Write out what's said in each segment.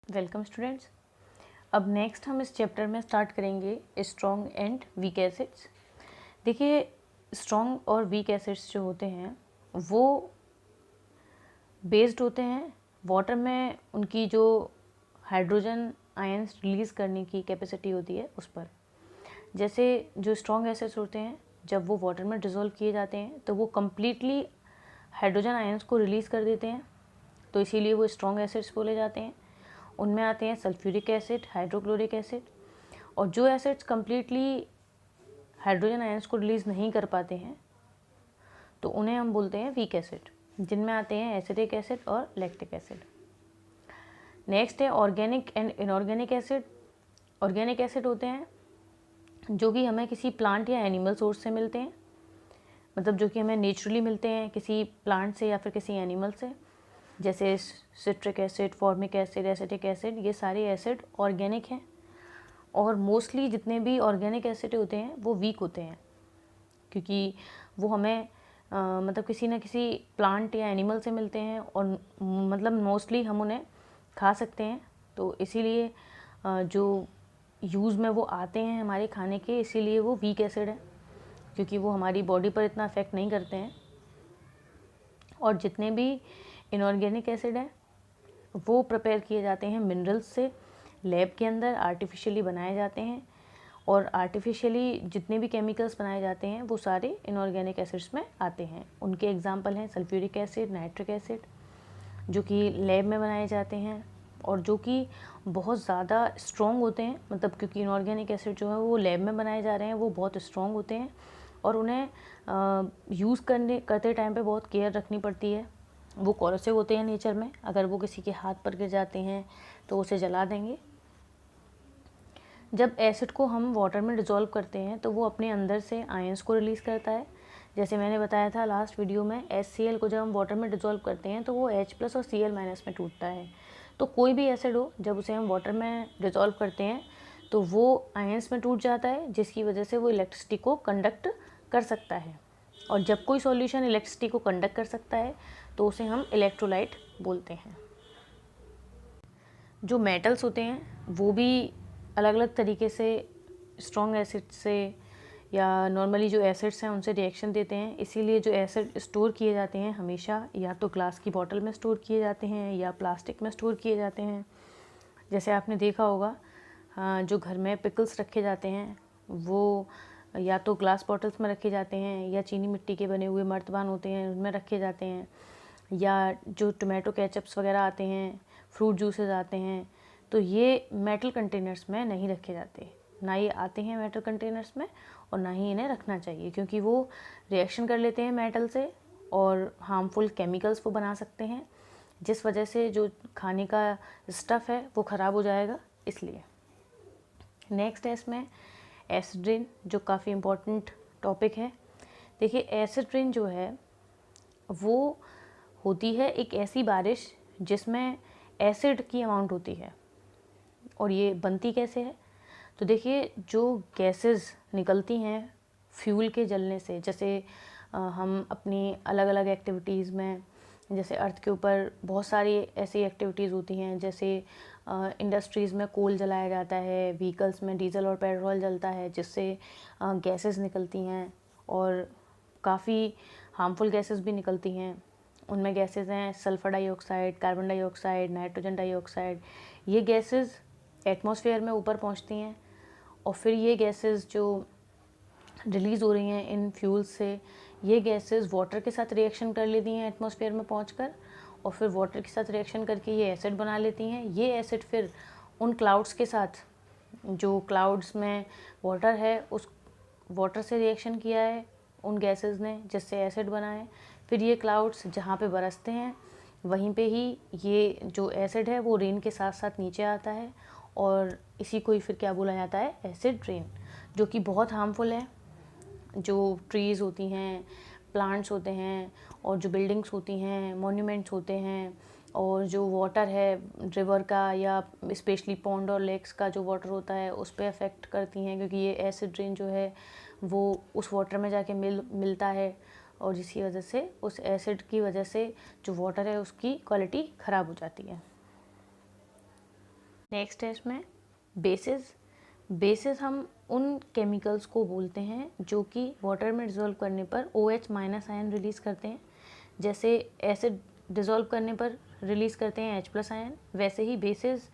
Welcome students. अब next हम इस चैप्टर में स्टार्ट करेंगे स्ट्रॉन्ग एंड वीक एसिड्स। देखिए, स्ट्रॉन्ग और वीक एसिड्स जो होते हैं वो बेस्ड होते हैं वाटर में उनकी जो हाइड्रोजन आयंस रिलीज़ करने की कैपेसिटी होती है उस पर। जैसे जो स्ट्रॉन्ग एसिड्स होते हैं जब वो वाटर में डिज़ोल्व किए जाते हैं तो वो कम्प्लीटली हाइड्रोजन आयंस को रिलीज़ कर देते हैं, तो इसीलिए वो स्ट्रॉन्ग एसिड्स बोले जाते हैं। उनमें आते हैं सल्फ्यूरिक एसिड, हाइड्रोक्लोरिक एसिड। और जो एसिड्स कम्प्लीटली हाइड्रोजन आयंस को रिलीज़ नहीं कर पाते हैं तो उन्हें हम बोलते हैं वीक एसिड, जिनमें आते हैं एसिडिक एसिड और लैक्टिक एसिड। नेक्स्ट है organic and inorganic acid. Organic acid होते हैं जो कि हमें किसी प्लांट या एनिमल सोर्स से मिलते हैं, मतलब जो कि हमें नेचुरली मिलते हैं किसी प्लांट से या फिर किसी एनिमल से, जैसे citric acid, formic acid, acetic acid. ये सारे एसिड ऑर्गेनिक हैं और मोस्टली जितने भी ऑर्गेनिक एसिड होते हैं वो वीक होते हैं, क्योंकि वो हमें मतलब किसी न किसी प्लांट या एनिमल से मिलते हैं और मतलब मोस्टली हम उन्हें खा सकते हैं। तो इसीलिए जो यूज़ में वो आते हैं हमारे खाने के, इसीलिए वो वीक एसिड है, क्योंकि वो हमारी बॉडी पर इतना अफेक्ट नहीं करते हैं। और जितने भी इनऑर्गेनिक एसिड हैं वो प्रिपेयर किए जाते हैं मिनरल्स से, लैब के अंदर आर्टिफिशियली बनाए जाते हैं। और आर्टिफिशियली जितने भी केमिकल्स बनाए जाते हैं वो सारे इनऑर्गेनिक एसिड्स में आते हैं। उनके एग्जांपल हैं सल्फ्यूरिक एसिड, नाइट्रिक एसिड, जो कि लैब में बनाए जाते हैं और जो कि बहुत ज़्यादा स्ट्रॉन्ग होते हैं। मतलब क्योंकि इनऑर्गेनिक एसिड जो है वो लैब में बनाए जा रहे हैं, वो बहुत स्ट्रॉन्ग होते हैं और उन्हें यूज़ करते टाइम पे बहुत केयर रखनी पड़ती है। वो कॉरोसिव होते हैं नेचर में, अगर वो किसी के हाथ पर गिर जाते हैं तो उसे जला देंगे। जब एसिड को हम वाटर में डिज़ोल्व करते हैं तो वो अपने अंदर से आयंस को रिलीज़ करता है। जैसे मैंने बताया था लास्ट वीडियो में, HCl को जब हम वाटर में डिज़ोल्व करते हैं तो वो H+ और Cl- में टूटता है। तो कोई भी एसिड हो, जब उसे हम वाटर में डिज़ोल्व करते हैं तो वो आयंस में टूट जाता है, जिसकी वजह से वो इलेक्ट्रिसिटी को कंडक्ट कर सकता है। और जब कोई सॉल्यूशन इलेक्ट्रिसिटी को कंडक्ट कर सकता है तो उसे हम इलेक्ट्रोलाइट बोलते हैं। जो मेटल्स होते हैं वो भी अलग अलग तरीके से स्ट्रॉन्ग एसिड से या नॉर्मली जो एसिड्स हैं उनसे रिएक्शन देते हैं। इसीलिए जो एसिड स्टोर किए जाते हैं हमेशा या तो ग्लास की बॉटल में स्टोर किए जाते हैं या प्लास्टिक में स्टोर किए जाते हैं। जैसे आपने देखा होगा, जो घर में पिकल्स रखे जाते हैं वो या तो ग्लास बॉटल्स में रखे जाते हैं या चीनी मिट्टी के बने हुए मर्तबान होते हैं उनमें रखे जाते हैं, या जो टोमेटो केचप्स वगैरह आते हैं, फ्रूट जूसेस आते हैं, तो ये मेटल कंटेनर्स में नहीं रखे जाते। ना ये आते हैं मेटल कंटेनर्स में और ना ही इन्हें रखना चाहिए, क्योंकि वो रिएक्शन कर लेते हैं मेटल से और हार्मफुल केमिकल्स वो बना सकते हैं, जिस वजह से जो खाने का स्टफ़ है वो ख़राब हो जाएगा। इसलिए नेक्स्ट है इसमें एसिड रेन, जो काफ़ी इम्पोर्टेंट टॉपिक है। देखिए, एसिड रेन जो है वो होती है एक ऐसी बारिश जिसमें एसिड की अमाउंट होती है। और ये बनती कैसे है? तो देखिए, जो गैसेस निकलती हैं फ्यूल के जलने से, जैसे हम अपनी अलग अलग एक्टिविटीज़ में, जैसे अर्थ के ऊपर बहुत सारी ऐसी एक्टिविटीज़ होती हैं, जैसे इंडस्ट्रीज़ में कोल जलाया जाता है, व्हीकल्स में डीजल और पेट्रोल जलता है, जिससे गैसेस निकलती हैं और काफ़ी हार्मफुल गैसेस भी निकलती हैं। उनमें गैसेस हैं sulphur dioxide, carbon dioxide, nitrogen dioxide. ये गैसेस एटमॉस्फेयर में ऊपर पहुंचती हैं और फिर ये गैसेस जो रिलीज़ हो रही हैं इन फ्यूल्स से, ये गैसेस वाटर के साथ रिएक्शन कर लेती हैं एटमॉस्फेयर में पहुंचकर, और फिर वाटर के साथ रिएक्शन करके ये एसिड बना लेती हैं। ये एसिड फिर उन क्लाउड्स के साथ, जो क्लाउड्स में वाटर है, उस वाटर से रिएक्शन किया है उन गैसेस ने, जिससे एसिड बना है। फिर ये क्लाउड्स जहाँ पे बरसते हैं वहीं पे ही ये जो एसिड है वो रेन के साथ साथ नीचे आता है, और इसी को ही फिर क्या बोला जाता है? एसिड रेन, जो कि बहुत हार्मफुल है। जो ट्रीज़ होती हैं, प्लांट्स होते हैं और जो बिल्डिंग्स होती हैं, मॉन्यूमेंट्स होते हैं, और जो वाटर है रिवर का या स्पेशली पॉन्ड और लेक्स का जो वाटर होता है उस पर अफेक्ट करती हैं, क्योंकि ये एसिड रेन जो है वो उस वाटर में जाके मिलता है, और जिसकी वजह से उस एसिड की वजह से जो वाटर है उसकी क्वालिटी ख़राब हो जाती है। नेक्स्ट है इसमें बेसिस। बेसिस हम उन केमिकल्स को बोलते हैं जो कि वाटर में डिज़ोल्व करने पर OH माइनस आयन रिलीज़ करते हैं। जैसे एसिड डिज़ोल्व करने पर रिलीज़ करते हैं H+ आयन, वैसे ही बेसिस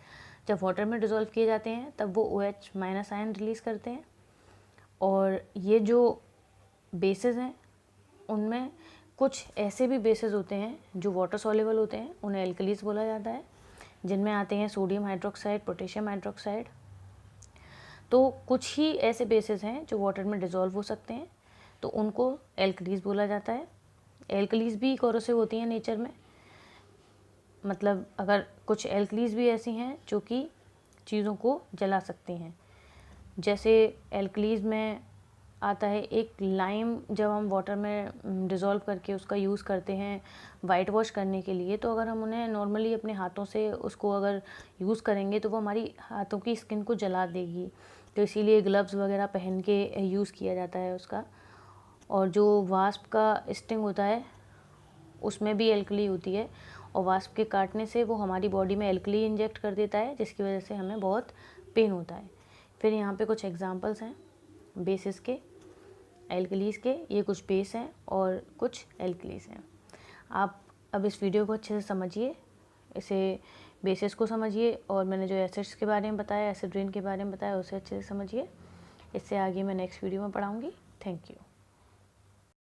जब वाटर में डिज़ोल्व किए जाते हैं तब वो OH माइनस आयन रिलीज़ करते हैं। और ये जो बेसिस हैं उनमें कुछ ऐसे भी बेसिस होते हैं जो वाटर सॉल्युबल होते हैं, उन्हें एल्कलीज बोला जाता है, जिनमें आते हैं सोडियम हाइड्रोक्साइड, पोटेशियम हाइड्रोक्साइड। तो कुछ ही ऐसे बेसिस हैं जो वाटर में डिज़ोल्व हो सकते हैं, तो उनको एल्कलीज बोला जाता है। एल्कलीज भी कोरोसिव होती हैं नेचर में, मतलब अगर कुछ एल्कलीज भी ऐसी हैं जो कि चीज़ों को जला सकती हैं। जैसे एल्कलीज में आता है एक लाइम, जब हम वाटर में डिज़ोल्व करके उसका यूज़ करते हैं वाइट वॉश करने के लिए, तो अगर हम उन्हें नॉर्मली अपने हाथों से उसको अगर यूज़ करेंगे तो वो हमारी हाथों की स्किन को जला देगी, तो इसीलिए ग्लव्स वगैरह पहन के यूज़ किया जाता है उसका। और जो वास्प का स्टिंग होता है उसमें भी एल्कली होती है, और वास्प के काटने से वो हमारी बॉडी में एल्कली इंजेक्ट कर देता है, जिसकी वजह से हमें बहुत पेन होता है। फिर यहाँ पे कुछ एग्जांपल्स हैं बेसिस के, एल्कलीज के। ये कुछ बेस हैं और कुछ एल्कलीज हैं। आप अब इस वीडियो को अच्छे से समझिए, इसे बेसिस को समझिए, और मैंने जो एसिड्स के बारे में बताया, एसिड रेन के बारे में बताया, उसे अच्छे से समझिए। इससे आगे मैं नेक्स्ट वीडियो में पढ़ाऊँगी। Thank you.